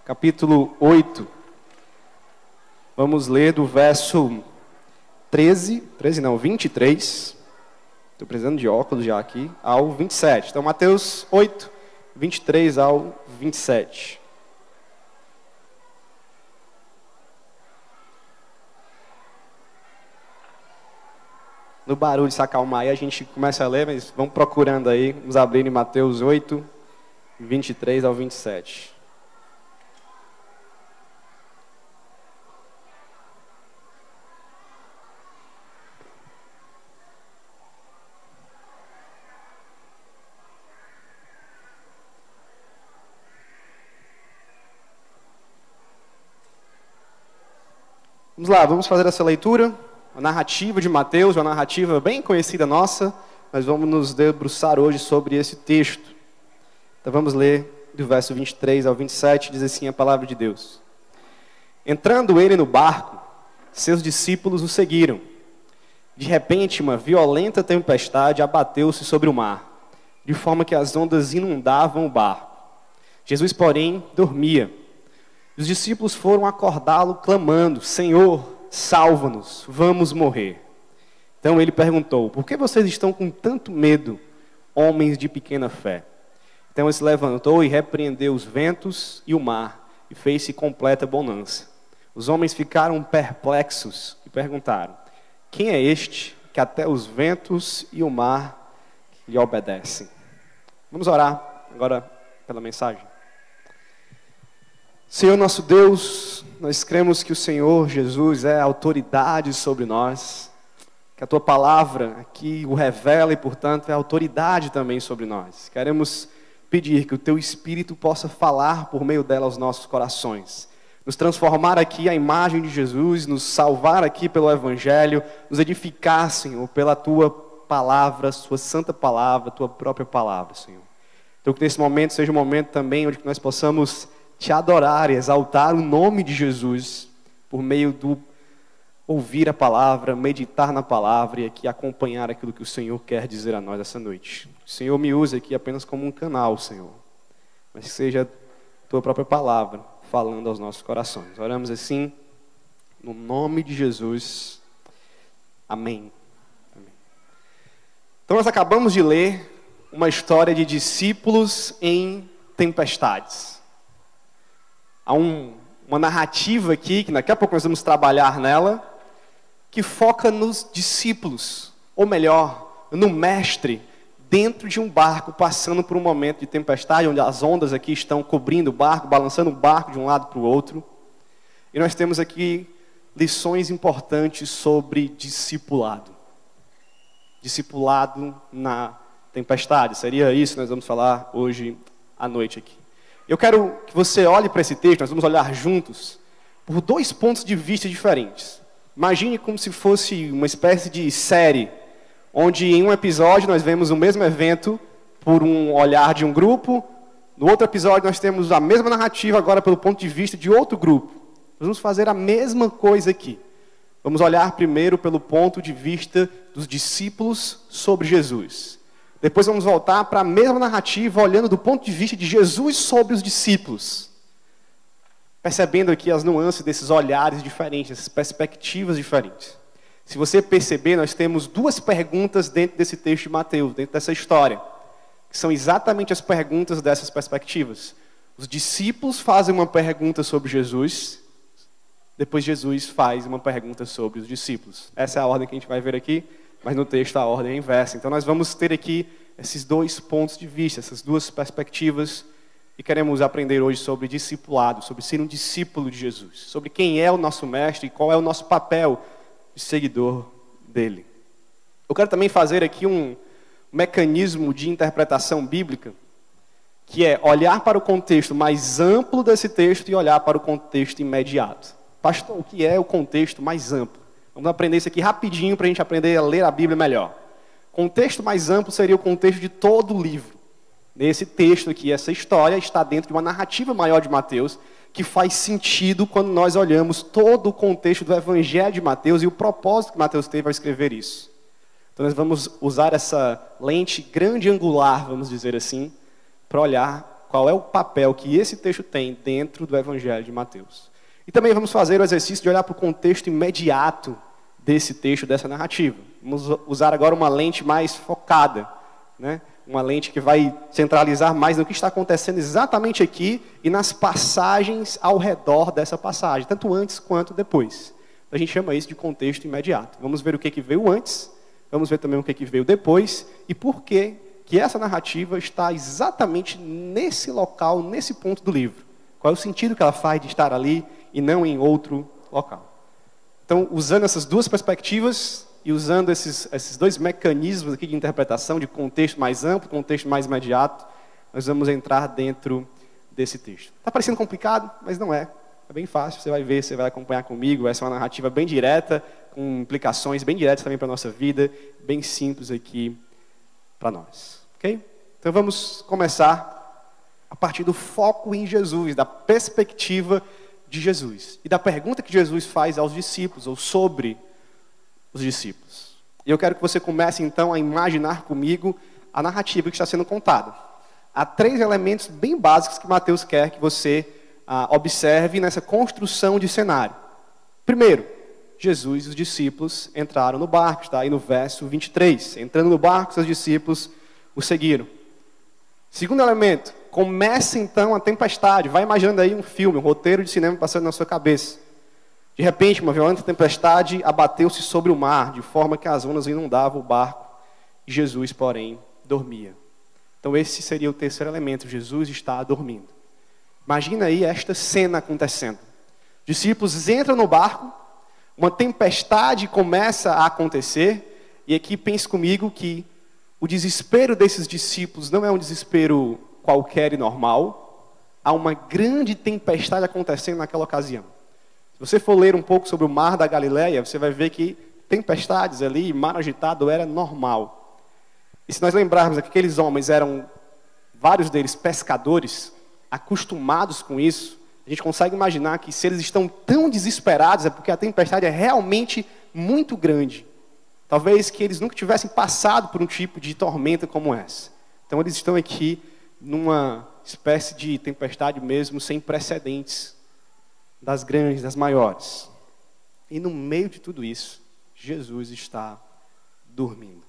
capítulo 8. Vamos ler do verso 23, estou precisando de óculos já aqui, ao 27. Então, Mateus 8, 23 ao 27. No barulho se acalmar aí, a gente começa a ler, mas vamos procurando aí, vamos abrir em Mateus 8, 23 ao 27. Vamos lá, vamos fazer essa leitura. A narrativa de Mateus, uma narrativa bem conhecida nossa. Nós vamos nos debruçar hoje sobre esse texto. Então vamos ler do verso 23 ao 27, diz assim a palavra de Deus. Entrando ele no barco, seus discípulos o seguiram. De repente, uma violenta tempestade abateu-se sobre o mar, de forma que as ondas inundavam o barco. Jesus, porém, dormia. Os discípulos foram acordá-lo, clamando: Senhor, salva-nos, vamos morrer. Então ele perguntou: por que vocês estão com tanto medo, homens de pequena fé? Então ele se levantou e repreendeu os ventos e o mar, e fez-se completa bonança. Os homens ficaram perplexos e perguntaram: quem é este que até os ventos e o mar lhe obedecem? Vamos orar agora pela mensagem. Senhor nosso Deus, nós cremos que o Senhor Jesus é a autoridade sobre nós, que a Tua palavra aqui o revela e, portanto, é a autoridade também sobre nós. Queremos pedir que o Teu Espírito possa falar por meio dela aos nossos corações, nos transformar aqui à imagem de Jesus, nos salvar aqui pelo Evangelho, nos edificar, Senhor, pela Tua palavra, Sua santa palavra, Tua própria palavra, Senhor. Então que nesse momento seja um momento também onde nós possamos Te adorar e exaltar o nome de Jesus por meio do ouvir a palavra, meditar na palavra e aqui acompanhar aquilo que o Senhor quer dizer a nós essa noite. O Senhor me use aqui apenas como um canal, Senhor, mas que seja a Tua própria palavra falando aos nossos corações. Oramos assim, no nome de Jesus. Amém. Amém. Então nós acabamos de ler uma história de discípulos em tempestades. Há uma narrativa aqui, que daqui a pouco nós vamos trabalhar nela, que foca nos discípulos, ou melhor, no mestre, dentro de um barco, passando por um momento de tempestade, onde as ondas aqui estão cobrindo o barco, balançando o barco de um lado para o outro. E nós temos aqui lições importantes sobre discipulado. Discipulado na tempestade, seria isso que nós vamos falar hoje à noite aqui. Eu quero que você olhe para esse texto, nós vamos olhar juntos, por dois pontos de vista diferentes. Imagine como se fosse uma espécie de série, onde em um episódio nós vemos o mesmo evento por um olhar de um grupo, no outro episódio nós temos a mesma narrativa agora pelo ponto de vista de outro grupo. Nós vamos fazer a mesma coisa aqui. Vamos olhar primeiro pelo ponto de vista dos discípulos sobre Jesus. Depois vamos voltar para a mesma narrativa, olhando do ponto de vista de Jesus sobre os discípulos. Percebendo aqui as nuances desses olhares diferentes, essas perspectivas diferentes. Se você perceber, nós temos duas perguntas dentro desse texto de Mateus, dentro dessa história, que são exatamente as perguntas dessas perspectivas. Os discípulos fazem uma pergunta sobre Jesus, depois Jesus faz uma pergunta sobre os discípulos. Essa é a ordem que a gente vai ver aqui. Mas no texto a ordem é inversa. Então nós vamos ter aqui esses dois pontos de vista, essas duas perspectivas, e queremos aprender hoje sobre discipulado, sobre ser um discípulo de Jesus, sobre quem é o nosso mestre e qual é o nosso papel de seguidor dele. Eu quero também fazer aqui um mecanismo de interpretação bíblica, que é olhar para o contexto mais amplo desse texto e olhar para o contexto imediato. Pastor, o que é o contexto mais amplo? Vamos aprender isso aqui rapidinho para a gente aprender a ler a Bíblia melhor. O contexto mais amplo seria o contexto de todo o livro. Nesse texto aqui, essa história está dentro de uma narrativa maior de Mateus, que faz sentido quando nós olhamos todo o contexto do Evangelho de Mateus e o propósito que Mateus teve ao escrever isso. Então nós vamos usar essa lente grande angular, vamos dizer assim, para olhar qual é o papel que esse texto tem dentro do Evangelho de Mateus. E também vamos fazer o exercício de olhar para o contexto imediato desse texto, dessa narrativa. Vamos usar agora uma lente mais focada, né? Uma lente que vai centralizar mais no que está acontecendo exatamente aqui e nas passagens ao redor dessa passagem, tanto antes quanto depois. A gente chama isso de contexto imediato. Vamos ver o que veio antes, vamos ver também o que veio depois e por que essa narrativa está exatamente nesse local, nesse ponto do livro. Qual é o sentido que ela faz de estar ali e não em outro local. Então, usando essas duas perspectivas e usando esses dois mecanismos aqui de interpretação, de contexto mais amplo, contexto mais imediato, nós vamos entrar dentro desse texto. Está parecendo complicado, mas não é. É bem fácil, você vai ver, você vai acompanhar comigo. Essa é uma narrativa bem direta, com implicações bem diretas também para a nossa vida, bem simples aqui para nós. Ok? Então vamos começar a partir do foco em Jesus, da perspectiva de Jesus. E da pergunta que Jesus faz aos discípulos, ou sobre os discípulos. E eu quero que você comece então a imaginar comigo a narrativa que está sendo contada. Há 3 elementos bem básicos que Mateus quer que você observe nessa construção de cenário. Primeiro, Jesus e os discípulos entraram no barco, está aí no verso 23. Entrando no barco, seus discípulos o seguiram. Segundo elemento, começa então a tempestade. Vai imaginando aí um filme, um roteiro de cinema passando na sua cabeça. De repente, uma violenta tempestade abateu-se sobre o mar, de forma que as ondas inundavam o barco, e Jesus, porém, dormia. Então esse seria o terceiro elemento, Jesus está dormindo. Imagina aí esta cena acontecendo. Discípulos entram no barco, uma tempestade começa a acontecer, e aqui pense comigo que o desespero desses discípulos não é um desespero qualquer e normal. Há uma grande tempestade acontecendo naquela ocasião. Se você for ler um pouco sobre o mar da Galileia, você vai ver que tempestades ali, mar agitado, era normal. E se nós lembrarmos que aqueles homens eram, vários deles, pescadores, acostumados com isso, a gente consegue imaginar que se eles estão tão desesperados é porque a tempestade é realmente muito grande. Talvez que eles nunca tivessem passado por um tipo de tormenta como essa. Então eles estão aqui numa espécie de tempestade mesmo sem precedentes, das grandes, das maiores. E no meio de tudo isso, Jesus está dormindo.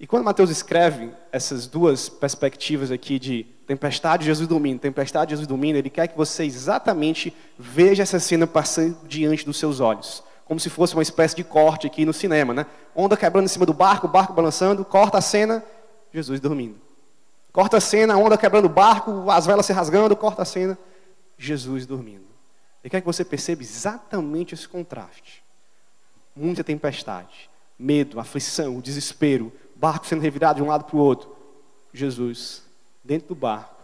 E quando Mateus escreve essas duas perspectivas aqui de tempestade, Jesus dormindo, ele quer que você exatamente veja essa cena passando diante dos seus olhos. Como se fosse uma espécie de corte aqui no cinema, né? Onda quebrando em cima do barco, o barco balançando, corta a cena, Jesus dormindo. Corta a cena, a onda quebrando o barco, as velas se rasgando, corta a cena, Jesus dormindo. Ele quer que você perceba exatamente esse contraste. Muita tempestade, medo, aflição, desespero, barco sendo revirado de um lado para o outro. Jesus, dentro do barco,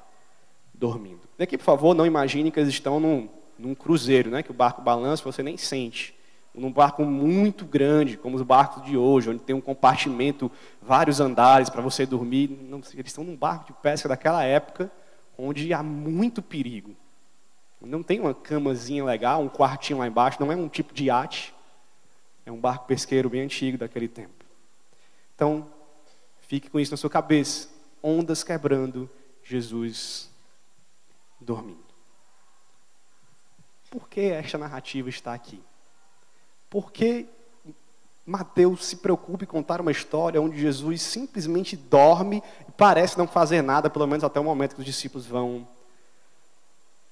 dormindo. Daqui, por favor, não imagine que eles estão num cruzeiro, né? Que o barco balança e você nem sente. Num barco muito grande, como os barcos de hoje, onde tem um compartimento, vários andares para você dormir. Não, eles estão num barco de pesca daquela época, onde há muito perigo. Não tem uma camazinha legal, um quartinho lá embaixo, não é um tipo de iate. É um barco pesqueiro bem antigo daquele tempo. Então, fique com isso na sua cabeça. Ondas quebrando, Jesus dormindo. Por que esta narrativa está aqui? Por que Mateus se preocupa em contar uma história onde Jesus simplesmente dorme e parece não fazer nada, pelo menos até o momento que os discípulos vão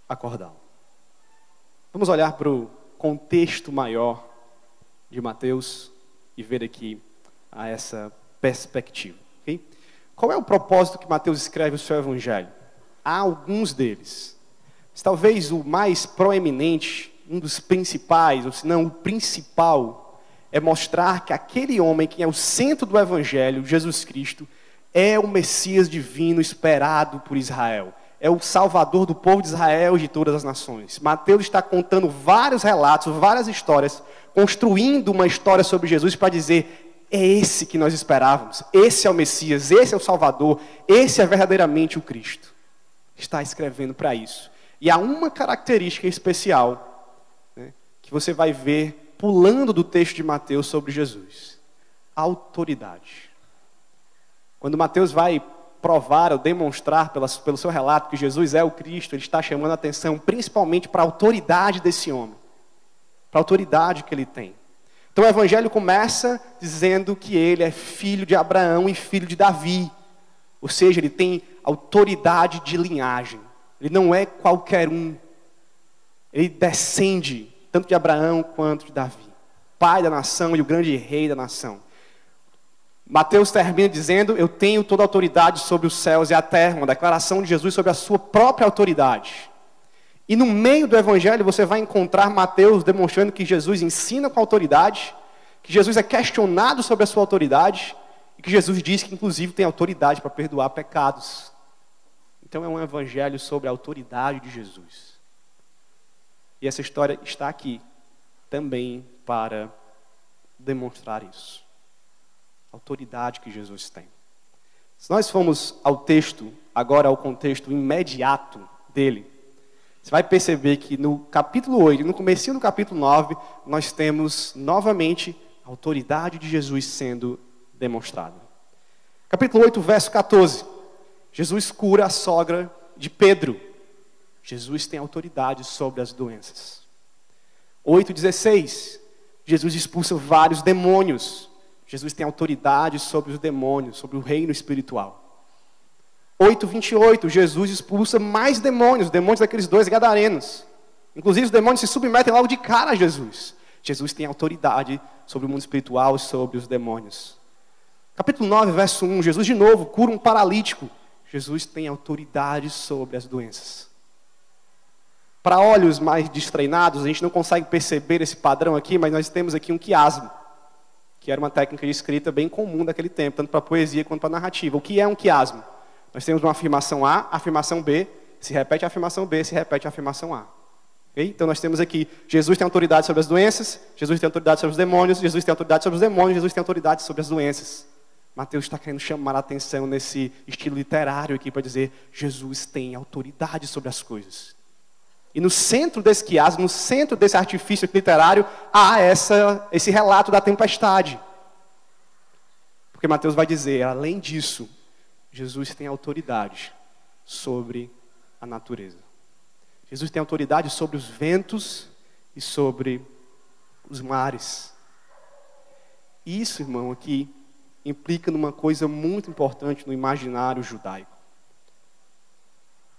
acordá-lo? Vamos olhar para o contexto maior de Mateus e ver aqui a essa perspectiva. Okay? Qual é o propósito que Mateus escreve o seu evangelho? Há alguns deles. Mas talvez o mais proeminente, um dos principais, ou se não o principal, é mostrar que aquele homem que é o centro do evangelho, Jesus Cristo, é o Messias divino esperado por Israel. É o Salvador do povo de Israel e de todas as nações. Mateus está contando vários relatos, várias histórias, construindo uma história sobre Jesus para dizer: é esse que nós esperávamos, esse é o Messias, esse é o Salvador, esse é verdadeiramente o Cristo. Está escrevendo para isso. E há uma característica especial, né, que você vai ver pulando do texto de Mateus sobre Jesus: a autoridade. Quando Mateus vai provar ou demonstrar pelo seu relato que Jesus é o Cristo, ele está chamando a atenção principalmente para a autoridade desse homem, para a autoridade que ele tem. Então o evangelho começa dizendo que ele é filho de Abraão e filho de Davi, ou seja, ele tem autoridade de linhagem, ele não é qualquer um, ele descende tanto de Abraão quanto de Davi, pai da nação e o grande rei da nação. Mateus termina dizendo, eu tenho toda a autoridade sobre os céus e a terra, uma declaração de Jesus sobre a sua própria autoridade. E no meio do evangelho você vai encontrar Mateus demonstrando que Jesus ensina com autoridade, que Jesus é questionado sobre a sua autoridade, e que Jesus diz que inclusive tem autoridade para perdoar pecados. Então é um evangelho sobre a autoridade de Jesus. E essa história está aqui também para demonstrar isso. A autoridade que Jesus tem. Se nós formos ao texto, agora ao contexto imediato dele, você vai perceber que no capítulo 8, no comecinho do capítulo 9, nós temos novamente a autoridade de Jesus sendo demonstrada. Capítulo 8, verso 14. Jesus cura a sogra de Pedro. Jesus tem autoridade sobre as doenças. 8:16. Jesus expulsa vários demônios. Jesus tem autoridade sobre os demônios, sobre o reino espiritual. 8:28, Jesus expulsa mais demônios, demônios daqueles 2 gadarenos. Inclusive os demônios se submetem logo de cara a Jesus. Jesus tem autoridade sobre o mundo espiritual e sobre os demônios. Capítulo 9, verso 1, Jesus de novo cura um paralítico. Jesus tem autoridade sobre as doenças. Para olhos mais destreinados, a gente não consegue perceber esse padrão aqui, mas nós temos aqui um quiasmo, que era uma técnica de escrita bem comum daquele tempo, tanto para poesia quanto para narrativa. O que é um quiasmo? Nós temos uma afirmação A, afirmação B, se repete a afirmação B, se repete a afirmação A. Okay? Então nós temos aqui, Jesus tem autoridade sobre as doenças, Jesus tem autoridade sobre os demônios, Jesus tem autoridade sobre os demônios, Jesus tem autoridade sobre as doenças. Mateus está querendo chamar a atenção nesse estilo literário aqui para dizer, Jesus tem autoridade sobre as coisas. E no centro desse quiasmo, no centro desse artifício literário, há esse relato da tempestade. Porque Mateus vai dizer, além disso, Jesus tem autoridade sobre a natureza. Jesus tem autoridade sobre os ventos e sobre os mares. Isso, irmão, aqui implica numa coisa muito importante no imaginário judaico.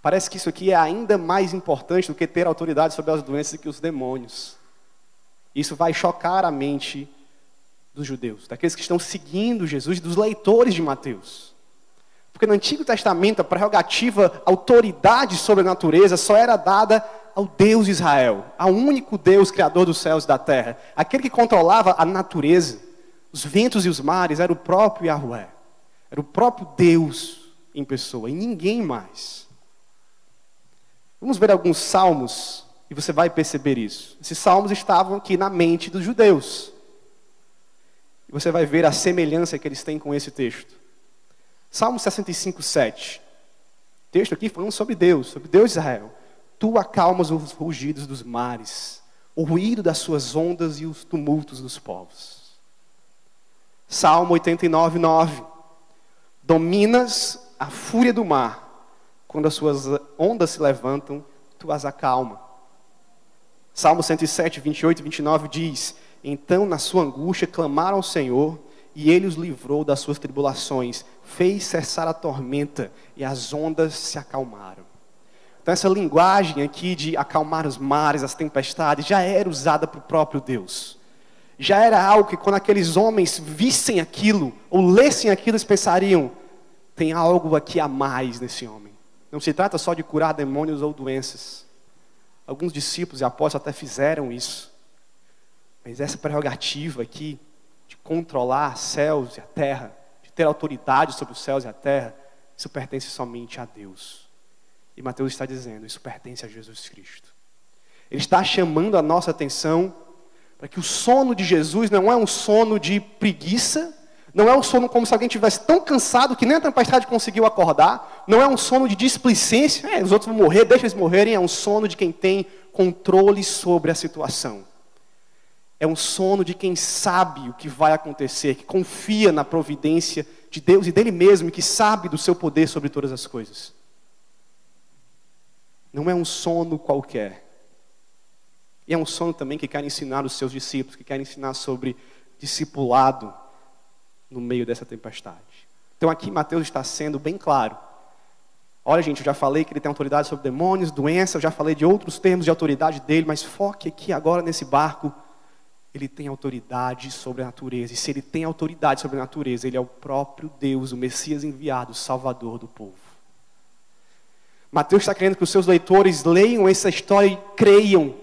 Parece que isso aqui é ainda mais importante do que ter autoridade sobre as doenças que os demônios. Isso vai chocar a mente dos judeus, daqueles que estão seguindo Jesus, dos leitores de Mateus. Porque no Antigo Testamento a prerrogativa, a autoridade sobre a natureza só era dada ao Deus de Israel, ao único Deus criador dos céus e da terra. Aquele que controlava a natureza, os ventos e os mares, era o próprio Yahvé. Era o próprio Deus em pessoa, e ninguém mais. Vamos ver alguns salmos, e você vai perceber isso. Esses salmos estavam aqui na mente dos judeus. E você vai ver a semelhança que eles têm com esse texto. Salmo 65:7. Texto aqui falando sobre Deus de Israel. Tu acalmas os rugidos dos mares, o ruído das suas ondas e os tumultos dos povos. Salmo 89:9. Dominas a fúria do mar. Quando as suas ondas se levantam, tu as acalma. Salmo 107, 28 e 29 diz, então na sua angústia clamaram ao Senhor, e Ele os livrou das suas tribulações, fez cessar a tormenta, e as ondas se acalmaram. Então essa linguagem aqui de acalmar os mares, as tempestades, já era usada para o próprio Deus. Já era algo que quando aqueles homens vissem aquilo, ou lessem aquilo, eles pensariam, tem algo aqui a mais nesse homem. Não se trata só de curar demônios ou doenças. Alguns discípulos e apóstolos até fizeram isso. Mas essa prerrogativa aqui, de controlar céus e a terra, de ter autoridade sobre os céus e a terra, isso pertence somente a Deus. E Mateus está dizendo, isso pertence a Jesus Cristo. Ele está chamando a nossa atenção para que o sono de Jesus não é um sono de preguiça, não é um sono como se alguém estivesse tão cansado que nem a tempestade conseguiu acordar. Não é um sono de displicência. Os outros vão morrer, deixa eles morrerem. É um sono de quem tem controle sobre a situação. É um sono de quem sabe o que vai acontecer, que confia na providência de Deus e dele mesmo, e que sabe do seu poder sobre todas as coisas. Não é um sono qualquer. E é um sono também que quer ensinar os seus discípulos, que quer ensinar sobre discipulado no meio dessa tempestade. Então aqui Mateus está sendo bem claro. Olha, gente, eu já falei que ele tem autoridade sobre demônios, doença, eu já falei de outros termos de autoridade dele, mas foque aqui agora nesse barco. Ele tem autoridade sobre a natureza. E se ele tem autoridade sobre a natureza, ele é o próprio Deus, o Messias enviado, o Salvador do povo. Mateus está querendo que os seus leitores leiam essa história e creiam.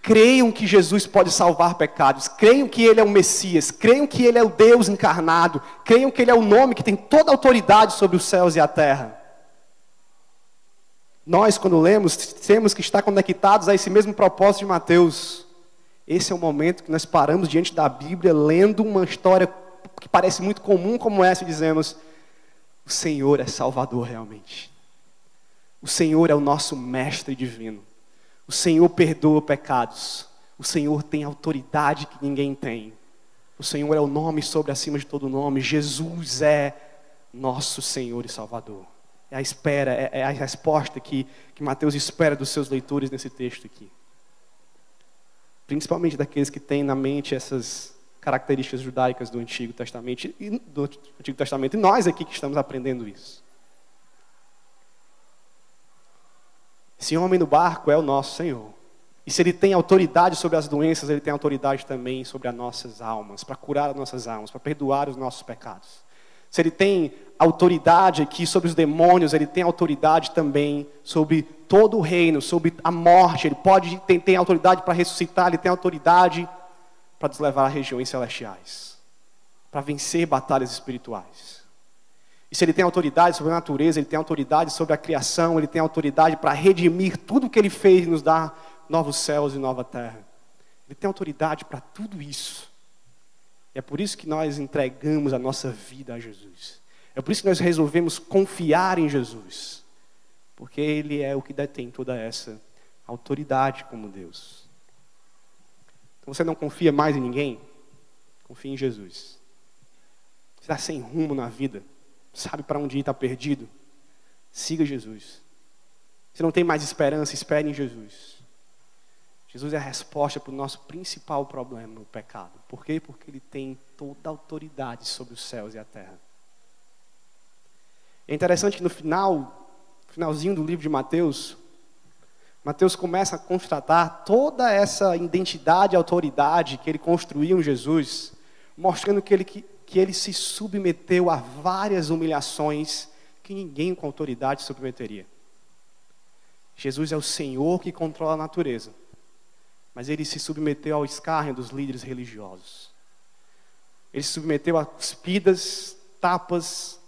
Creiam que Jesus pode salvar pecados. Creiam que ele é o Messias. Creiam que ele é o Deus encarnado. Creiam que ele é o nome que tem toda a autoridade sobre os céus e a terra. Nós, quando lemos, temos que estar conectados a esse mesmo propósito de Mateus. Esse é o momento que nós paramos diante da Bíblia, lendo uma história que parece muito comum como essa, e dizemos: o Senhor é Salvador realmente. O Senhor é o nosso mestre divino. O Senhor perdoa pecados. O Senhor tem autoridade que ninguém tem. O Senhor é o nome sobre acima de todo nome. Jesus é nosso Senhor e Salvador. É a espera, é a resposta que Mateus espera dos seus leitores nesse texto aqui. Principalmente daqueles que têm na mente essas características judaicas do Antigo Testamento. E nós aqui que estamos aprendendo isso. Esse homem no barco é o nosso Senhor. E se ele tem autoridade sobre as doenças, ele tem autoridade também sobre as nossas almas, para curar as nossas almas, para perdoar os nossos pecados. Se ele tem autoridade aqui sobre os demônios, ele tem autoridade também sobre todo o reino, sobre a morte. Ele tem autoridade para ressuscitar, ele tem autoridade para nos levar a regiões celestiais, para vencer batalhas espirituais. E se ele tem autoridade sobre a natureza, ele tem autoridade sobre a criação, ele tem autoridade para redimir tudo o que ele fez e nos dar novos céus e nova terra. Ele tem autoridade para tudo isso. E é por isso que nós entregamos a nossa vida a Jesus. É por isso que nós resolvemos confiar em Jesus. Porque Ele é o que detém toda essa autoridade como Deus. Então você não confia mais em ninguém? Confie em Jesus. Você está sem rumo na vida? Sabe para onde ir, está perdido? Siga Jesus. Você não tem mais esperança? Espere em Jesus. Jesus é a resposta para o nosso principal problema, o pecado. Por quê? Porque Ele tem toda a autoridade sobre os céus e a terra. É interessante que no finalzinho do livro de Mateus, Mateus começa a constatar toda essa identidade e autoridade que ele construiu em Jesus, mostrando que ele se submeteu a várias humilhações que ninguém com autoridade se submeteria. Jesus é o Senhor que controla a natureza. Mas ele se submeteu ao escárnio dos líderes religiosos. Ele se submeteu a cuspidas, tapas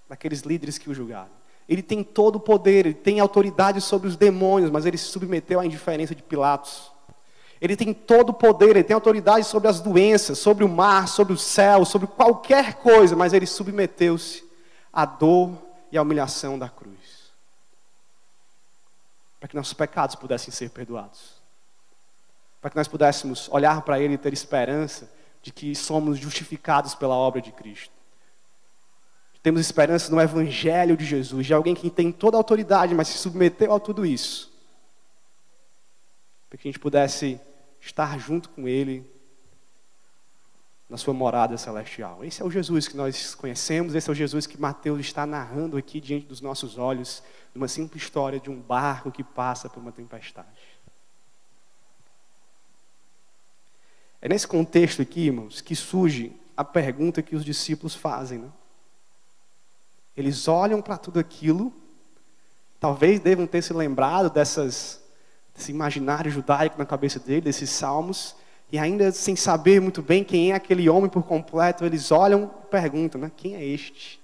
daqueles líderes que o julgaram. Ele tem todo o poder, ele tem autoridade sobre os demônios, mas ele se submeteu à indiferença de Pilatos. Ele tem todo o poder, ele tem autoridade sobre as doenças, sobre o mar, sobre o céu, sobre qualquer coisa, mas ele submeteu-se à dor e à humilhação da cruz. Para que nossos pecados pudessem ser perdoados. Para que nós pudéssemos olhar para Ele e ter esperança de que somos justificados pela obra de Cristo. Temos esperança no Evangelho de Jesus, de alguém que tem toda a autoridade, mas se submeteu a tudo isso. Para que a gente pudesse estar junto com Ele na sua morada celestial. Esse é o Jesus que nós conhecemos, esse é o Jesus que Mateus está narrando aqui diante dos nossos olhos, numa simples história de um barco que passa por uma tempestade. É nesse contexto aqui, irmãos, que surge a pergunta que os discípulos fazem, né? Eles olham para tudo aquilo, talvez devam ter se lembrado desse imaginário judaico na cabeça deles, desses salmos, e ainda sem saber muito bem quem é aquele homem por completo, eles olham e perguntam, né? Quem é este?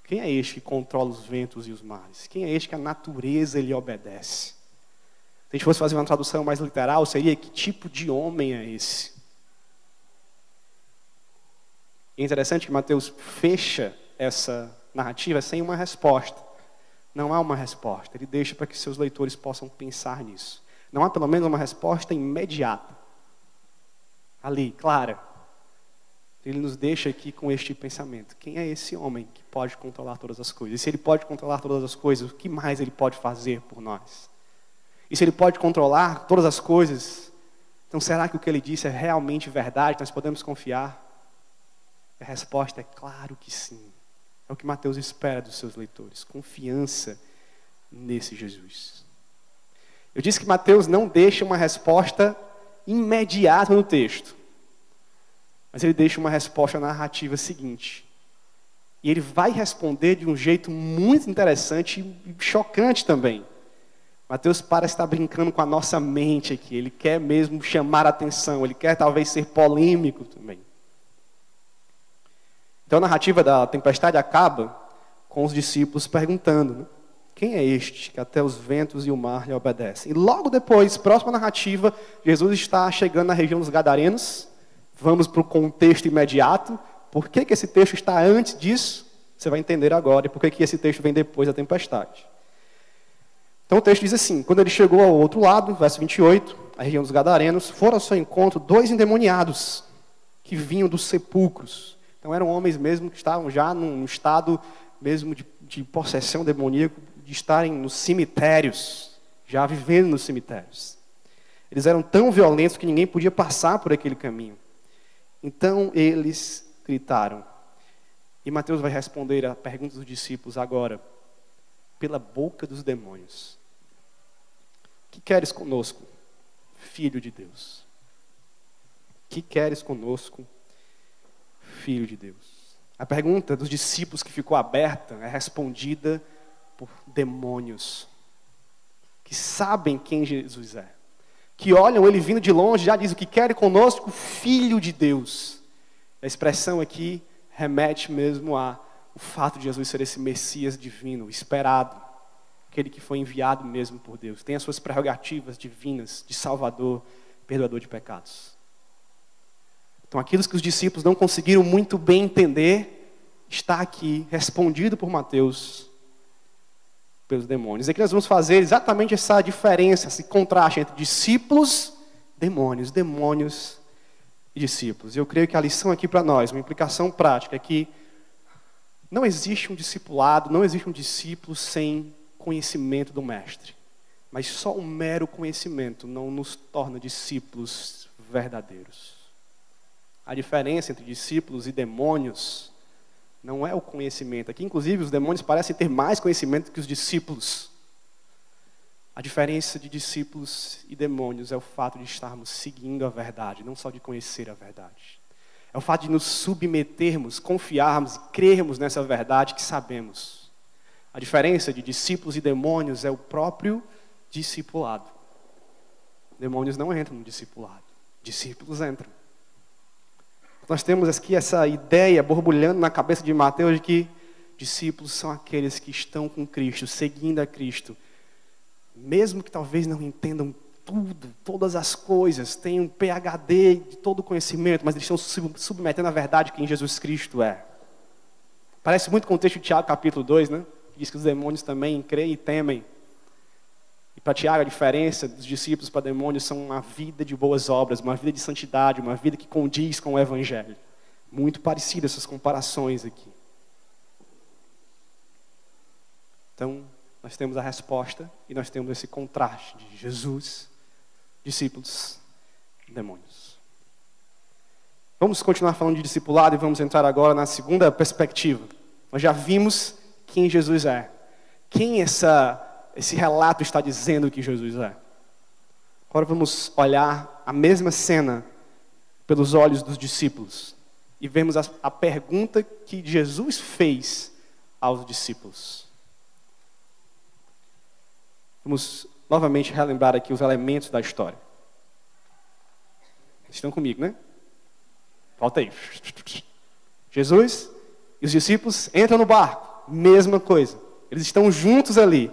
Quem é este que controla os ventos e os mares? Quem é este que a natureza lhe obedece? Se a gente fosse fazer uma tradução mais literal, seria: que tipo de homem é esse? E é interessante que Mateus fecha essa narrativa sem uma resposta. Não há uma resposta. Ele deixa para que seus leitores possam pensar nisso. Não há pelo menos uma resposta imediata. Ali, clara. Ele nos deixa aqui com este pensamento. Quem é esse homem que pode controlar todas as coisas? E se ele pode controlar todas as coisas, o que mais ele pode fazer por nós? E se ele pode controlar todas as coisas, então será que o que ele disse é realmente verdade? Nós podemos confiar? A resposta é claro que sim. É o que Mateus espera dos seus leitores. Confiança nesse Jesus. Eu disse que Mateus não deixa uma resposta imediata no texto. Mas ele deixa uma resposta narrativa seguinte. E ele vai responder de um jeito muito interessante e chocante também. Mateus parece estar brincando com a nossa mente aqui. Ele quer mesmo chamar a atenção. Ele quer talvez ser polêmico também. Então a narrativa da tempestade acaba com os discípulos perguntando, né? Quem é este que até os ventos e o mar lhe obedecem? E logo depois, próxima narrativa, Jesus está chegando na região dos Gadarenos. Vamos para o contexto imediato. Por que esse texto está antes disso? Você vai entender agora. E por que esse texto vem depois da tempestade? Então o texto diz assim: quando ele chegou ao outro lado, verso 28, a região dos Gadarenos, foram ao seu encontro 2 endemoniados que vinham dos sepulcros. Então eram homens mesmo que estavam já num estado mesmo de possessão demoníaca, de estarem nos cemitérios, já vivendo nos cemitérios. Eles eram tão violentos que ninguém podia passar por aquele caminho. Então eles gritaram. E Mateus vai responder a pergunta dos discípulos agora, pela boca dos demônios. Que queres conosco, Filho de Deus? Que queres conosco, Filho de Deus? A pergunta dos discípulos que ficou aberta é respondida por demônios que sabem quem Jesus é, que olham ele vindo de longe, já dizem: o que quer conosco, Filho de Deus. A expressão aqui remete mesmo ao fato de Jesus ser esse Messias divino, esperado, aquele que foi enviado mesmo por Deus, tem as suas prerrogativas divinas de Salvador, perdoador de pecados. Então aquilo que os discípulos não conseguiram muito bem entender, está aqui respondido por Mateus pelos demônios. E aqui nós vamos fazer exatamente essa diferença, esse contraste entre discípulos, demônios e discípulos. E eu creio que a lição aqui para nós, uma implicação prática, é que não existe um discipulado, não existe um discípulo sem conhecimento do mestre. Mas só um mero conhecimento não nos torna discípulos verdadeiros. A diferença entre discípulos e demônios não é o conhecimento. Aqui, inclusive, os demônios parecem ter mais conhecimento que os discípulos. A diferença de discípulos e demônios é o fato de estarmos seguindo a verdade, não só de conhecer a verdade. É o fato de nos submetermos, confiarmos e crermos nessa verdade que sabemos. A diferença de discípulos e demônios é o próprio discipulado. Demônios não entram no discipulado, discípulos entram. Nós temos aqui essa ideia borbulhando na cabeça de Mateus de que discípulos são aqueles que estão com Cristo, seguindo a Cristo. Mesmo que talvez não entendam tudo, todas as coisas, tenham PhD de todo o conhecimento, mas eles estão submetendo a verdade que em Jesus Cristo é. Parece muito com o texto de Tiago, capítulo 2, né? Que diz que os demônios também creem e temem. E para Tiago, a diferença dos discípulos para demônios são uma vida de boas obras, uma vida de santidade, uma vida que condiz com o Evangelho. Muito parecidas essas comparações aqui. Então, nós temos a resposta e nós temos esse contraste de Jesus, discípulos e demônios. Vamos continuar falando de discipulado e vamos entrar agora na segunda perspectiva. Nós já vimos quem Jesus é. Quem esse relato está dizendo que Jesus é. Agora vamos olhar a mesma cena pelos olhos dos discípulos e vemos a pergunta que Jesus fez aos discípulos. Vamos novamente relembrar aqui os elementos da história. Estão comigo, né? Volta aí. Jesus e os discípulos entram no barco. Mesma coisa. Eles estão juntos ali.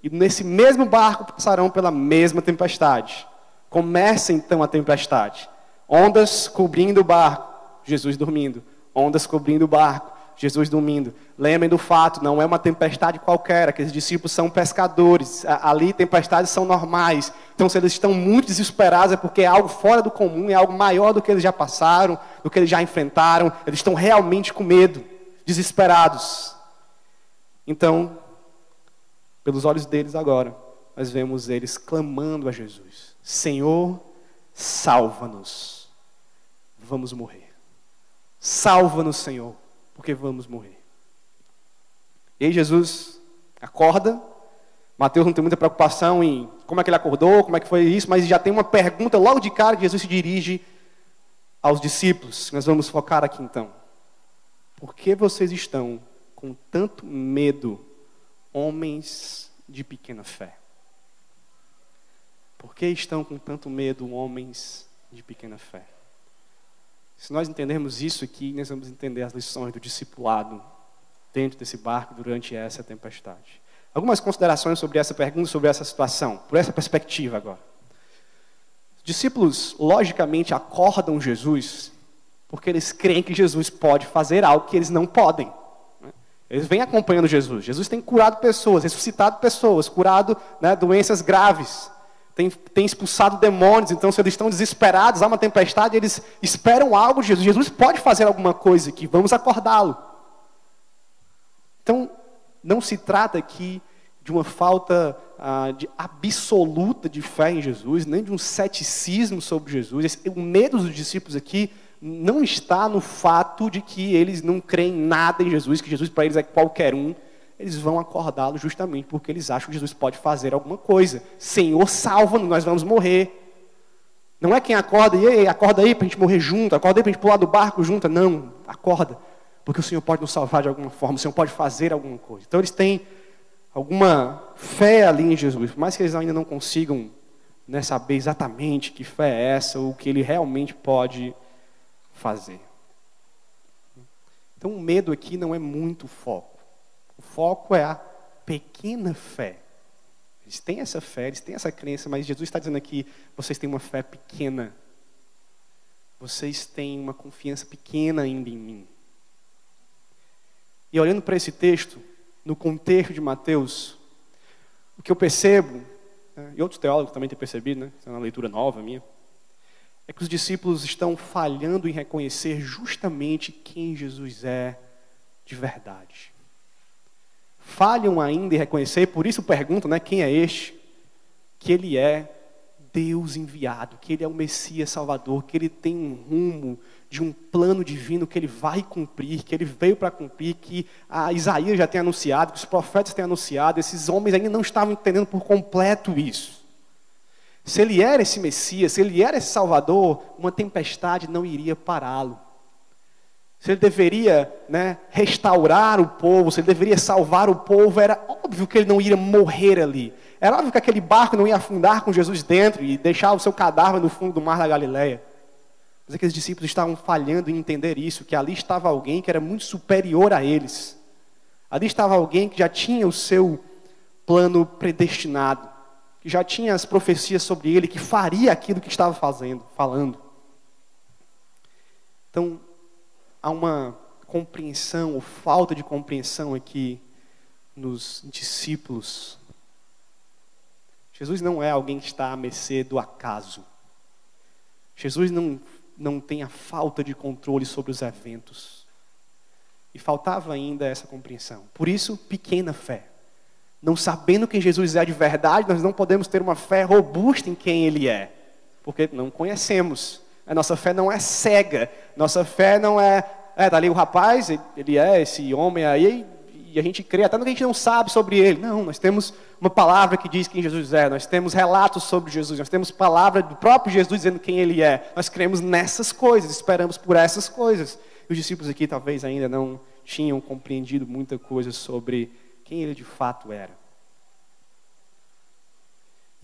E nesse mesmo barco passarão pela mesma tempestade. Começa então a tempestade. Ondas cobrindo o barco. Jesus dormindo. Ondas cobrindo o barco. Jesus dormindo. Lembrem do fato, não é uma tempestade qualquer, aqueles discípulos são pescadores, ali tempestades são normais. Então se eles estão muito desesperados é porque é algo fora do comum, é algo maior do que eles já passaram, do que eles já enfrentaram, eles estão realmente com medo, desesperados. Então, pelos olhos deles agora, nós vemos eles clamando a Jesus: Senhor, salva-nos, vamos morrer. Salva-nos, Senhor, porque vamos morrer. E aí Jesus acorda. Mateus não tem muita preocupação em como é que ele acordou, como é que foi isso, mas já tem uma pergunta logo de cara que Jesus se dirige aos discípulos. Nós vamos focar aqui então. Por que vocês estão com tanto medo, homens de pequena fé? Por que estão com tanto medo, homens de pequena fé? Se nós entendermos isso aqui, nós vamos entender as lições do discipulado dentro desse barco durante essa tempestade. Algumas considerações sobre essa pergunta, sobre essa situação, por essa perspectiva agora. Os discípulos, logicamente, acordam Jesus porque eles creem que Jesus pode fazer algo que eles não podem. Eles vêm acompanhando Jesus. Jesus tem curado pessoas, ressuscitado pessoas, curado, doenças graves. Tem expulsado demônios. Então, se eles estão desesperados, há uma tempestade, eles esperam algo de Jesus. Jesus pode fazer alguma coisa aqui, vamos acordá-lo. Então, não se trata aqui de uma falta absoluta de fé em Jesus, nem de um ceticismo sobre Jesus. O medo dos discípulos aqui não está no fato de que eles não creem nada em Jesus, que Jesus para eles é qualquer um. Eles vão acordá-lo justamente porque eles acham que Jesus pode fazer alguma coisa. Senhor, salva-nos, nós vamos morrer. Não é quem acorda, e aí, acorda aí para a gente morrer junto, acorda aí para a gente pular do barco junto. Não, acorda, porque o Senhor pode nos salvar de alguma forma, o Senhor pode fazer alguma coisa. Então eles têm alguma fé ali em Jesus, por mais que eles ainda não consigam saber exatamente que fé é essa, ou o que ele realmente pode fazer. Então o medo aqui não é muito o foco. O foco é a pequena fé. Eles têm essa fé, eles têm essa crença, mas Jesus está dizendo aqui, vocês têm uma fé pequena. Vocês têm uma confiança pequena ainda em mim. E olhando para esse texto, no contexto de Mateus, o que eu percebo, e outros teólogos também têm percebido, isso é uma leitura nova minha, é que os discípulos estão falhando em reconhecer justamente quem Jesus é de verdade. Falham ainda em reconhecer, e por isso perguntam, quem é este? Que ele é Deus enviado, que ele é o Messias Salvador, que ele tem um rumo de um plano divino que ele vai cumprir, que ele veio para cumprir, que a Isaías já tem anunciado, que os profetas têm anunciado. Esses homens ainda não estavam entendendo por completo isso. Se ele era esse Messias, se ele era esse Salvador, uma tempestade não iria pará-lo. Se ele deveria restaurar o povo, se ele deveria salvar o povo, era óbvio que ele não iria morrer ali. Era óbvio que aquele barco não ia afundar com Jesus dentro e deixar o seu cadáver no fundo do mar da Galileia. Mas aqueles discípulos estavam falhando em entender isso, que ali estava alguém que era muito superior a eles. Ali estava alguém que já tinha o seu plano predestinado, que já tinha as profecias sobre ele, que faria aquilo que estava falando. Então, há uma compreensão, ou falta de compreensão aqui nos discípulos. Jesus não é alguém que está à mercê do acaso. Jesus não tem a falta de controle sobre os eventos. E faltava ainda essa compreensão. Por isso, pequena fé. Não sabendo quem Jesus é de verdade, nós não podemos ter uma fé robusta em quem Ele é. Porque não conhecemos. A nossa fé não é cega. Nossa fé não é... tá ali o rapaz, ele é esse homem aí, e a gente crê até no que a gente não sabe sobre ele. Não, nós temos uma palavra que diz quem Jesus é. Nós temos relatos sobre Jesus. Nós temos palavra do próprio Jesus dizendo quem Ele é. Nós cremos nessas coisas, esperamos por essas coisas. E os discípulos aqui talvez ainda não tinham compreendido muita coisa sobre quem Ele de fato era.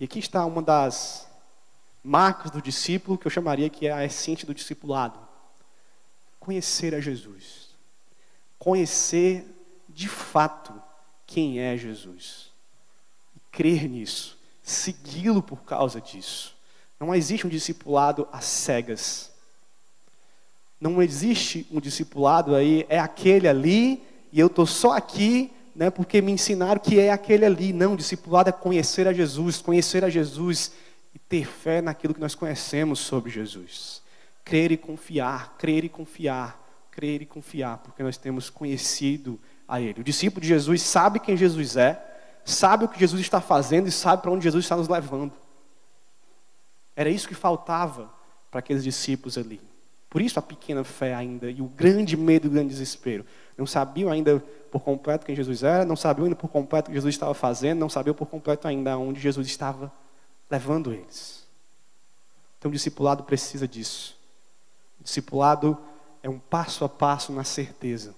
E aqui está uma das marcas do discípulo, que eu chamaria que é a essência do discipulado. Conhecer a Jesus. Conhecer de fato quem é Jesus. E crer nisso. Segui-lo por causa disso. Não existe um discipulado às cegas. Não existe um discipulado aí, é aquele ali, e eu estou só aqui, né, porque me ensinaram que é aquele ali. Não, discipulado é conhecer a Jesus e ter fé naquilo que nós conhecemos sobre Jesus. Crer e confiar, crer e confiar, crer e confiar, porque nós temos conhecido a Ele. O discípulo de Jesus sabe quem Jesus é, sabe o que Jesus está fazendo e sabe para onde Jesus está nos levando. Era isso que faltava para aqueles discípulos ali. Por isso a pequena fé ainda e o grande medo e o grande desespero. Não sabiam ainda por completo quem Jesus era, não sabiam ainda por completo o que Jesus estava fazendo, não sabiam por completo ainda aonde Jesus estava levando eles. Então o discipulado precisa disso. O discipulado é um passo a passo na certeza,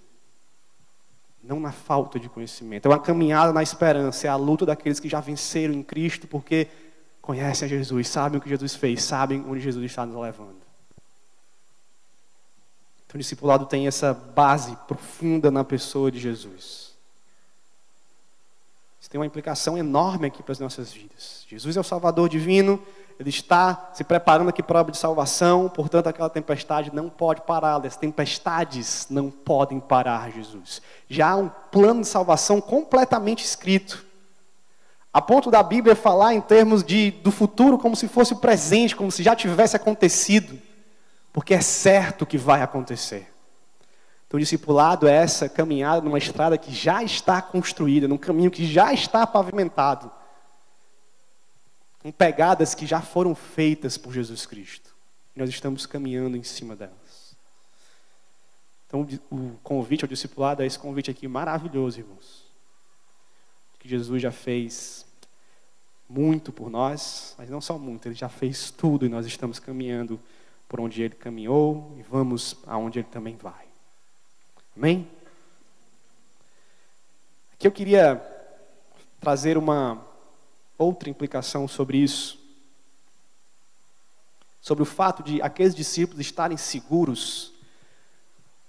não na falta de conhecimento. É uma caminhada na esperança, é a luta daqueles que já venceram em Cristo, porque conhecem a Jesus, sabem o que Jesus fez, sabem onde Jesus está nos levando. Então o discipulado tem essa base profunda na pessoa de Jesus. Isso tem uma implicação enorme aqui para as nossas vidas. Jesus é o Salvador divino, Ele está se preparando aqui para a obra de salvação, portanto aquela tempestade não pode parar, as tempestades não podem parar Jesus. Já há um plano de salvação completamente escrito, a ponto da Bíblia falar em termos do futuro como se fosse o presente, como se já tivesse acontecido, porque é certo que vai acontecer. Então o discipulado é essa caminhada numa estrada que já está construída, num caminho que já está pavimentado, com pegadas que já foram feitas por Jesus Cristo. E nós estamos caminhando em cima delas. Então o convite ao discipulado é esse convite aqui maravilhoso, irmãos. Que Jesus já fez muito por nós, mas não só muito, Ele já fez tudo e nós estamos caminhando por onde Ele caminhou e vamos aonde Ele também vai. Amém? Aqui eu queria trazer uma outra implicação sobre isso. Sobre o fato de aqueles discípulos estarem seguros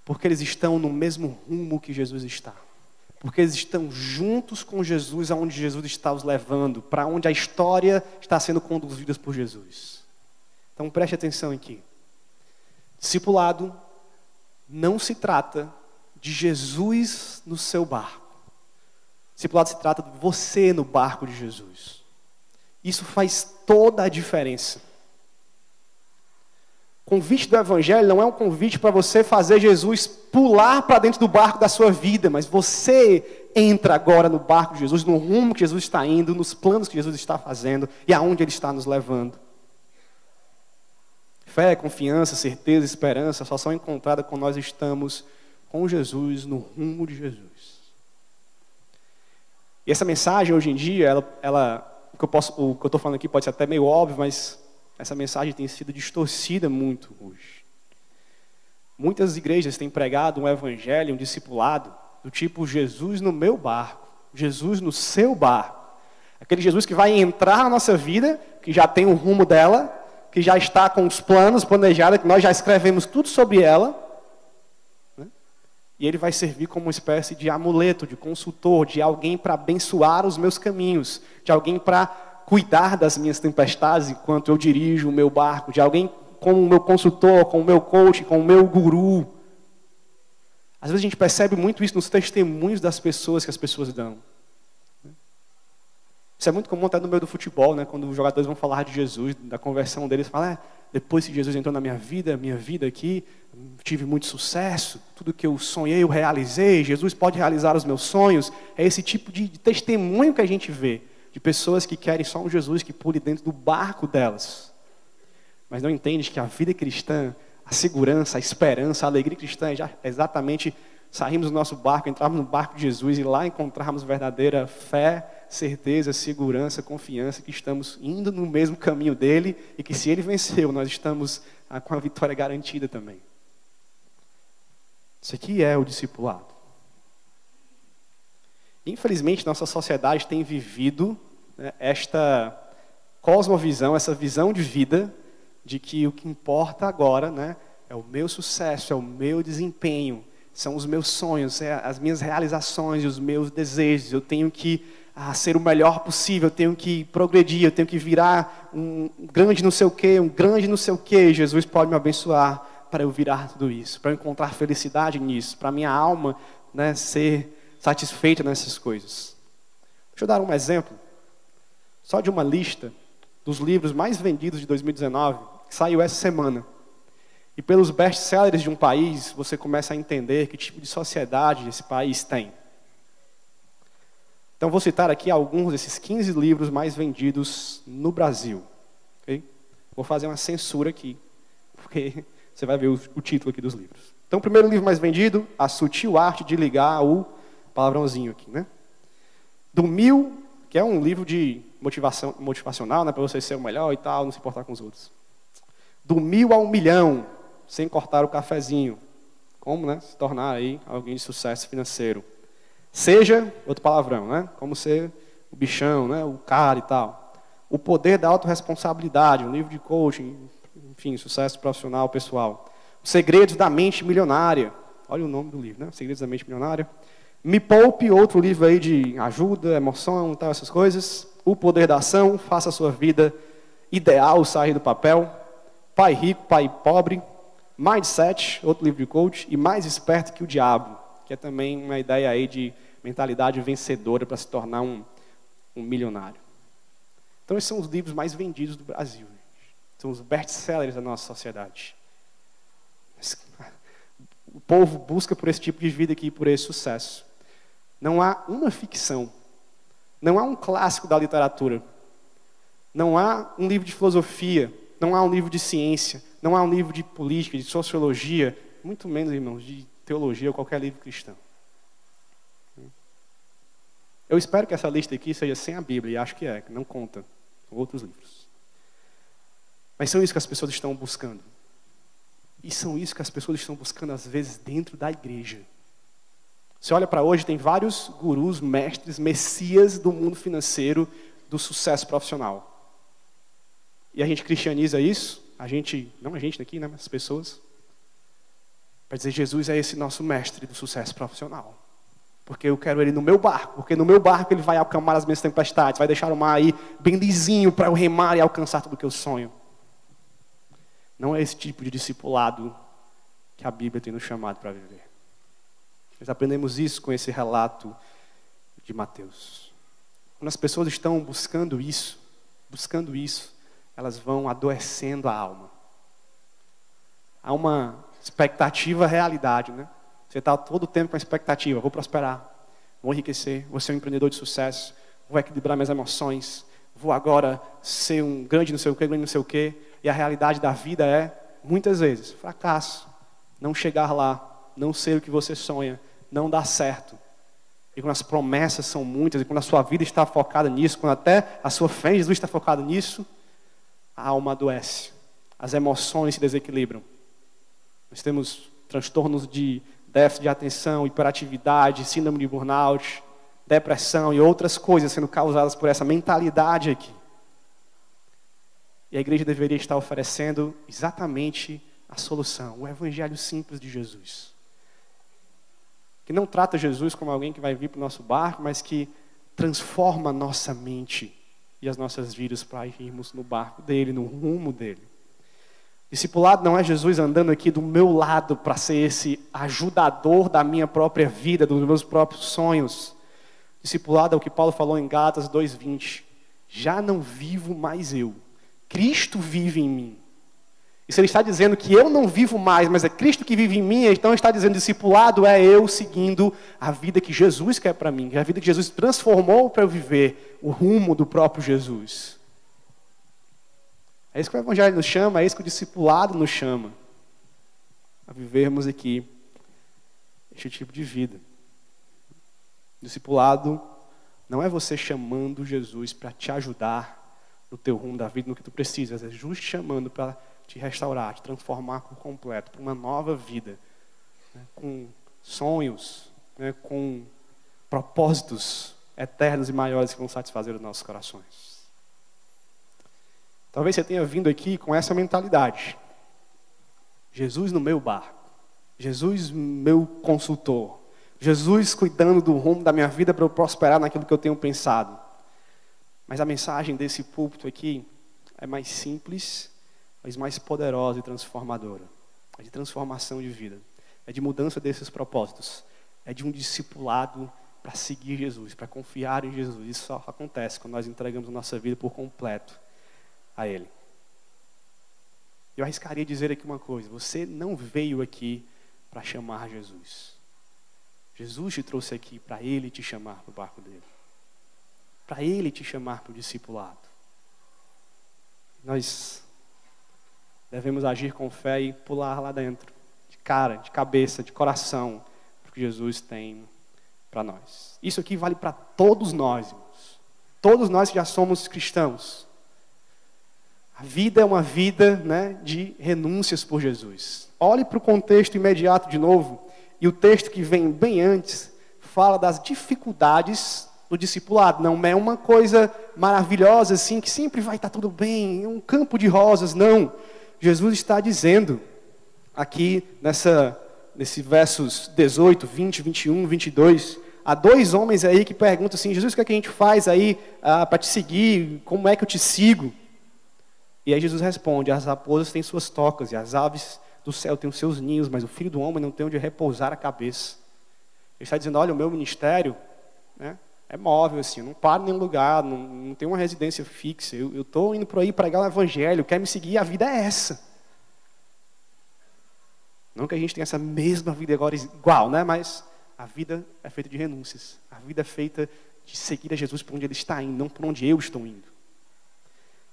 porque eles estão no mesmo rumo que Jesus está. Porque eles estão juntos com Jesus aonde Jesus está os levando, para onde a história está sendo conduzida por Jesus. Então preste atenção aqui. Discipulado não se trata de Jesus no seu barco. Discipulado se trata de você no barco de Jesus. Isso faz toda a diferença. O convite do Evangelho não é um convite para você fazer Jesus pular para dentro do barco da sua vida, mas você entra agora no barco de Jesus, no rumo que Jesus está indo, nos planos que Jesus está fazendo e aonde Ele está nos levando. Fé, confiança, certeza, esperança só são encontradas quando nós estamos com Jesus, no rumo de Jesus. E essa mensagem, hoje em dia, o que eu estou falando aqui pode ser até meio óbvio, mas essa mensagem tem sido distorcida muito hoje. Muitas igrejas têm pregado um evangelho, um discipulado, do tipo Jesus no meu barco, Jesus no seu barco. Aquele Jesus que vai entrar na nossa vida, que já tem o rumo dela, que já está com os planos planejados, que nós já escrevemos tudo sobre ela, né? E Ele vai servir como uma espécie de amuleto, de consultor, de alguém para abençoar os meus caminhos, de alguém para cuidar das minhas tempestades enquanto eu dirijo o meu barco, de alguém como o meu consultor, como o meu coach, como o meu guru. Às vezes a gente percebe muito isso nos testemunhos das pessoas que as pessoas dão. Isso é muito comum até no meio do futebol, né? Quando os jogadores vão falar de Jesus, da conversão deles, falam, depois que Jesus entrou na minha vida aqui, tive muito sucesso, tudo que eu sonhei, eu realizei, Jesus pode realizar os meus sonhos. É esse tipo de testemunho que a gente vê, de pessoas que querem só um Jesus que pule dentro do barco delas. Mas não entende que a vida cristã, a segurança, a esperança, a alegria cristã é exatamente sairmos do nosso barco, entrarmos no barco de Jesus e lá encontrarmos verdadeira fé, certeza, segurança, confiança que estamos indo no mesmo caminho dele e que se ele venceu, nós estamos com a vitória garantida também. Isso aqui é o discipulado. Infelizmente, nossa sociedade tem vivido, né, esta cosmovisão, essa visão de vida, de que o que importa agora, né, é o meu sucesso, é o meu desempenho, são os meus sonhos, as minhas realizações e os meus desejos. Eu tenho que ser o melhor possível, eu tenho que progredir, eu tenho que virar um grande não sei o quê, um grande não sei o quê. Jesus pode me abençoar para eu virar tudo isso, para eu encontrar felicidade nisso, para minha alma, né, ser satisfeita nessas coisas. Deixa eu dar um exemplo, só de uma lista dos livros mais vendidos de 2019, que saiu essa semana. E pelos best-sellers de um país, você começa a entender que tipo de sociedade esse país tem. Então, vou citar aqui alguns desses 15 livros mais vendidos no Brasil. Okay? Vou fazer uma censura aqui, porque você vai ver o título aqui dos livros. Então, o primeiro livro mais vendido, A Sutil Arte de Ligar o palavrãozinho aqui, né? Do 1000, que é um livro de motivacional, né, para você ser o melhor e tal, não se importar com os outros. Do 1000 ao 1.000.000, sem cortar o cafezinho. Como, né, se tornar aí alguém de sucesso financeiro. Seja, outro palavrão, né? Como ser o bichão, né? O cara e tal. O Poder da Autorresponsabilidade, um livro de coaching, enfim, sucesso profissional, pessoal. Os Segredos da Mente Milionária. Olha o nome do livro, né? Segredos da Mente Milionária. Me Poupe, outro livro aí de ajuda, emoção e tal, essas coisas. O Poder da Ação, Faça a Sua Vida Ideal Sair do Papel. Pai Rico, Pai Pobre. Mindset, outro livro de coach. E Mais Esperto que o Diabo, que é também uma ideia aí de mentalidade vencedora para se tornar um milionário. Então, esses são os livros mais vendidos do Brasil. São os best-sellers da nossa sociedade. O povo busca por esse tipo de vida aqui, por esse sucesso. Não há uma ficção. Não há um clássico da literatura. Não há um livro de filosofia. Não há um livro de ciência. Não há um livro de política, de sociologia. Muito menos, irmãos, de teologia ou qualquer livro cristão. Eu espero que essa lista aqui seja sem a Bíblia, e acho que é, que não conta com outros livros. Mas são isso que as pessoas estão buscando. E são isso que as pessoas estão buscando, às vezes, dentro da igreja. Você olha para hoje, tem vários gurus, mestres, messias do mundo financeiro, do sucesso profissional. E a gente cristianiza isso, não a gente aqui, né, mas as pessoas, para dizer, Jesus é esse nosso mestre do sucesso profissional. Porque eu quero ele no meu barco. Porque no meu barco ele vai acalmar as minhas tempestades. Vai deixar o mar aí bem lisinho para eu remar e alcançar tudo que eu sonho. Não é esse tipo de discipulado que a Bíblia tem nos chamado para viver. Nós aprendemos isso com esse relato de Mateus. Quando as pessoas estão buscando isso, elas vão adoecendo a alma. Há uma expectativa, realidade, né? Você está todo o tempo com a expectativa, vou prosperar, vou enriquecer, vou ser um empreendedor de sucesso, vou equilibrar minhas emoções, vou agora ser um grande não sei o quê. E a realidade da vida é, muitas vezes, fracasso, não chegar lá, não ser o que você sonha, não dar certo. E quando as promessas são muitas, e quando a sua vida está focada nisso, quando até a sua fé em Jesus está focada nisso, a alma adoece, as emoções se desequilibram. Nós temos transtornos de déficit de atenção, hiperatividade, síndrome de burnout, depressão e outras coisas sendo causadas por essa mentalidade aqui. E a igreja deveria estar oferecendo exatamente a solução, o evangelho simples de Jesus. Que não trata Jesus como alguém que vai vir para o nosso barco, mas que transforma a nossa mente e as nossas vidas para irmos no barco dele, no rumo dele. Discipulado não é Jesus andando aqui do meu lado para ser esse ajudador da minha própria vida, dos meus próprios sonhos. Discipulado é o que Paulo falou em Gálatas 2:20. Já não vivo mais eu, Cristo vive em mim. E se ele está dizendo que eu não vivo mais, mas é Cristo que vive em mim, então ele está dizendo discipulado é eu seguindo a vida que Jesus quer para mim, a vida que Jesus transformou para eu viver, o rumo do próprio Jesus. É isso que o Evangelho nos chama, é isso que o discipulado nos chama. A vivermos aqui este tipo de vida. Discipulado não é você chamando Jesus para te ajudar no teu rumo da vida, no que tu precisas. É Jesus te chamando para te restaurar, te transformar por completo, para uma nova vida. Né, com sonhos, né, com propósitos eternos e maiores que vão satisfazer os nossos corações. Talvez você tenha vindo aqui com essa mentalidade. Jesus no meu barco. Jesus meu consultor. Jesus cuidando do rumo da minha vida para eu prosperar naquilo que eu tenho pensado. Mas a mensagem desse púlpito aqui é mais simples, mas mais poderosa e transformadora. é de transformação de vida, é de mudança desses propósitos, é de um discipulado para seguir Jesus, para confiar em Jesus. Isso só acontece quando nós entregamos a nossa vida por completo a Ele. Eu arriscaria dizer aqui uma coisa: você não veio aqui para chamar Jesus. Jesus te trouxe aqui para Ele te chamar para o barco dele, para Ele te chamar para o discipulado. Nós devemos agir com fé e pular lá dentro, de cara, de cabeça, de coração, porque Jesus tem para nós. Isso aqui vale para todos nós, irmãos. Todos nós que já somos cristãos. A vida é uma vida, né, de renúncias por Jesus. Olhe para o contexto imediato de novo, e o texto que vem bem antes fala das dificuldades do discipulado. Não é uma coisa maravilhosa assim, que sempre vai estar tudo bem, é um campo de rosas, não. Jesus está dizendo aqui nesses versos 18, 20, 21, 22, há dois homens aí que perguntam assim: Jesus, o que é que a gente faz aí para te seguir? Como é que eu te sigo? E aí Jesus responde: as raposas têm suas tocas e as aves do céu têm os seus ninhos, mas o Filho do Homem não tem onde repousar a cabeça. Ele está dizendo: olha, o meu ministério, né, é móvel, assim, eu não paro em nenhum lugar, não tenho uma residência fixa, eu estou indo por aí pregar o evangelho, quer me seguir, a vida é essa. Não que a gente tenha essa mesma vida agora igual, né, mas a vida é feita de renúncias, a vida é feita de seguir a Jesus por onde Ele está indo, não por onde eu estou indo.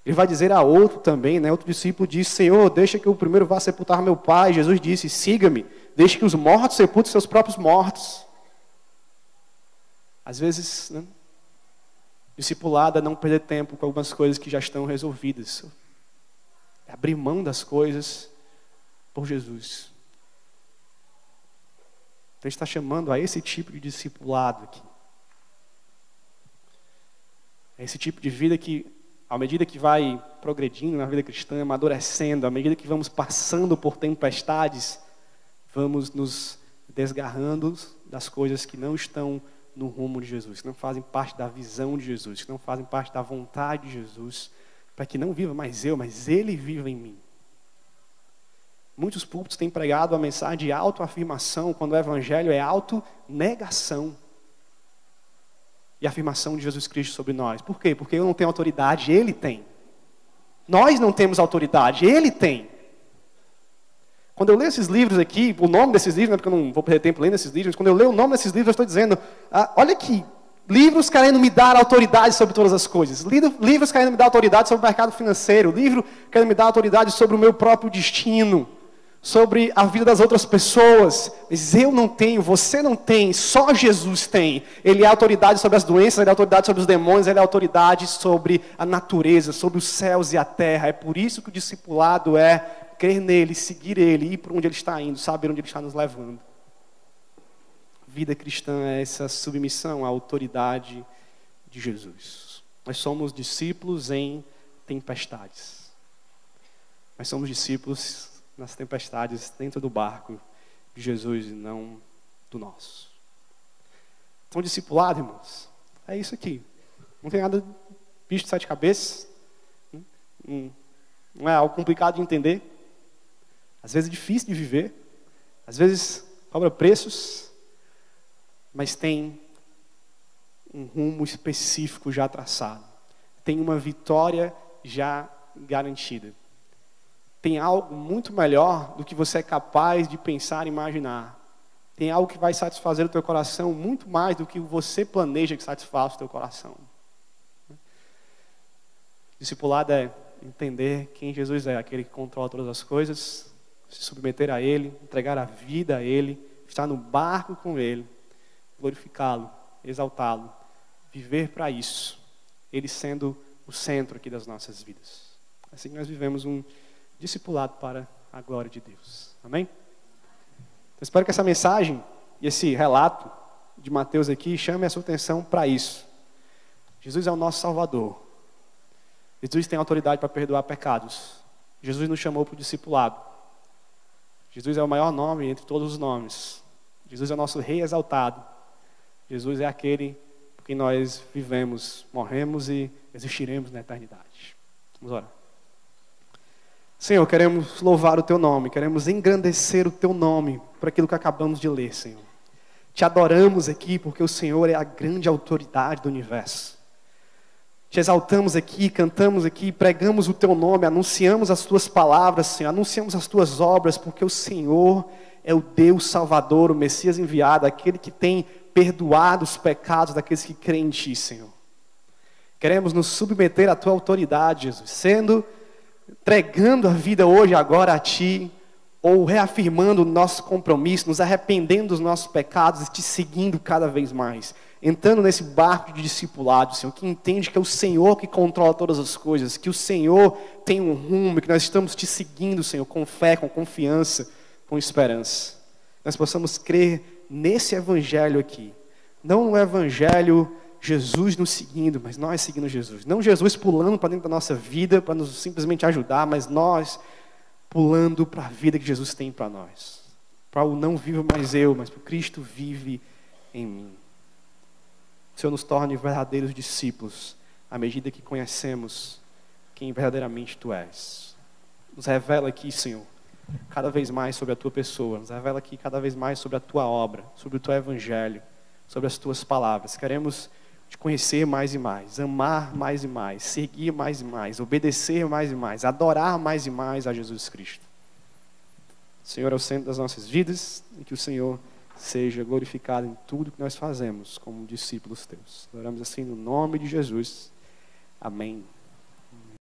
Ele vai dizer a outro também, né? Outro discípulo disse: Senhor, deixa que eu primeiro vá sepultar meu pai. Jesus disse: siga-me, deixe que os mortos sepultem seus próprios mortos. Às vezes, né, discipulado é não perder tempo com algumas coisas que já estão resolvidas. É abrir mão das coisas por Jesus. Então, a gente está chamando a esse tipo de discipulado aqui. É esse tipo de vida que, à medida que vai progredindo na vida cristã, amadurecendo, à medida que vamos passando por tempestades, vamos nos desgarrando das coisas que não estão no rumo de Jesus, que não fazem parte da visão de Jesus, que não fazem parte da vontade de Jesus, para que não viva mais eu, mas Ele viva em mim. Muitos púlpitos têm pregado a mensagem de autoafirmação, quando o evangelho é autonegação. E a afirmação de Jesus Cristo sobre nós. Por quê? Porque eu não tenho autoridade, Ele tem. Nós não temos autoridade, Ele tem. Quando eu leio esses livros aqui, o nome desses livros, não é porque eu não vou perder tempo lendo esses livros, mas quando eu leio o nome desses livros, eu estou dizendo: olha aqui, livros querendo me dar autoridade sobre todas as coisas. Livros querendo me dar autoridade sobre o mercado financeiro. Livro querendo me dar autoridade sobre o meu próprio destino, sobre a vida das outras pessoas. Mas eu não tenho, você não tem, só Jesus tem. Ele é autoridade sobre as doenças, Ele é autoridade sobre os demônios, Ele é autoridade sobre a natureza, sobre os céus e a terra. É por isso que o discipulado é crer nele, seguir Ele, ir para onde Ele está indo, saber onde Ele está nos levando. Vida cristã é essa submissão à autoridade de Jesus. Nós somos discípulos em tempestades. Nós somos discípulos nas tempestades dentro do barco de Jesus e não do nosso. Então, discipulado, irmãos, é isso aqui. Não tem nada bicho de sete cabeças. Não é algo complicado de entender. Às vezes é difícil de viver. Às vezes cobra preços. Mas tem um rumo específico já traçado. Tem uma vitória já garantida. Tem algo muito melhor do que você é capaz de pensar e imaginar. Tem algo que vai satisfazer o teu coração muito mais do que você planeja que satisfaça o teu coração. Discipulado é entender quem Jesus é, aquele que controla todas as coisas, se submeter a Ele, entregar a vida a Ele, estar no barco com Ele, glorificá-lo, exaltá-lo, viver para isso, Ele sendo o centro aqui das nossas vidas. Assim que nós vivemos um discipulado para a glória de Deus. Amém? Então, espero que essa mensagem e esse relato de Mateus aqui chame a sua atenção para isso. Jesus é o nosso Salvador. Jesus tem autoridade para perdoar pecados. Jesus nos chamou para o discipulado. Jesus é o maior nome entre todos os nomes. Jesus é o nosso Rei exaltado. Jesus é aquele por quem nós vivemos, morremos e existiremos na eternidade. Vamos orar. Senhor, queremos louvar o Teu nome, queremos engrandecer o Teu nome por aquilo que acabamos de ler, Senhor. Te adoramos aqui porque o Senhor é a grande autoridade do universo. Te exaltamos aqui, cantamos aqui, pregamos o Teu nome, anunciamos as Tuas palavras, Senhor, anunciamos as Tuas obras, porque o Senhor é o Deus Salvador, o Messias enviado, aquele que tem perdoado os pecados daqueles que creem em Ti, Senhor. Queremos nos submeter à Tua autoridade, Jesus, entregando a vida hoje, agora a Ti, ou reafirmando o nosso compromisso, nos arrependendo dos nossos pecados e Te seguindo cada vez mais. Entrando nesse barco de discipulado, Senhor, que entende que é o Senhor que controla todas as coisas, que o Senhor tem um rumo, que nós estamos Te seguindo, Senhor, com fé, com confiança, com esperança. Nós possamos crer nesse Evangelho aqui. Não no Evangelho Jesus nos seguindo, mas nós seguindo Jesus. Não Jesus pulando para dentro da nossa vida, para nos simplesmente ajudar, mas nós pulando para a vida que Jesus tem para nós. Para o não vivo mais eu, mas para o Cristo vive em mim. O Senhor nos torne verdadeiros discípulos, à medida que conhecemos quem verdadeiramente Tu és. Nos revela aqui, Senhor, cada vez mais sobre a Tua pessoa. Nos revela aqui cada vez mais sobre a Tua obra, sobre o Teu Evangelho, sobre as Tuas palavras. Queremos Te conhecer mais e mais, amar mais e mais, seguir mais e mais, obedecer mais e mais, adorar mais e mais a Jesus Cristo. O Senhor é o centro das nossas vidas e que o Senhor seja glorificado em tudo que nós fazemos como discípulos Teus. Oramos assim no nome de Jesus. Amém.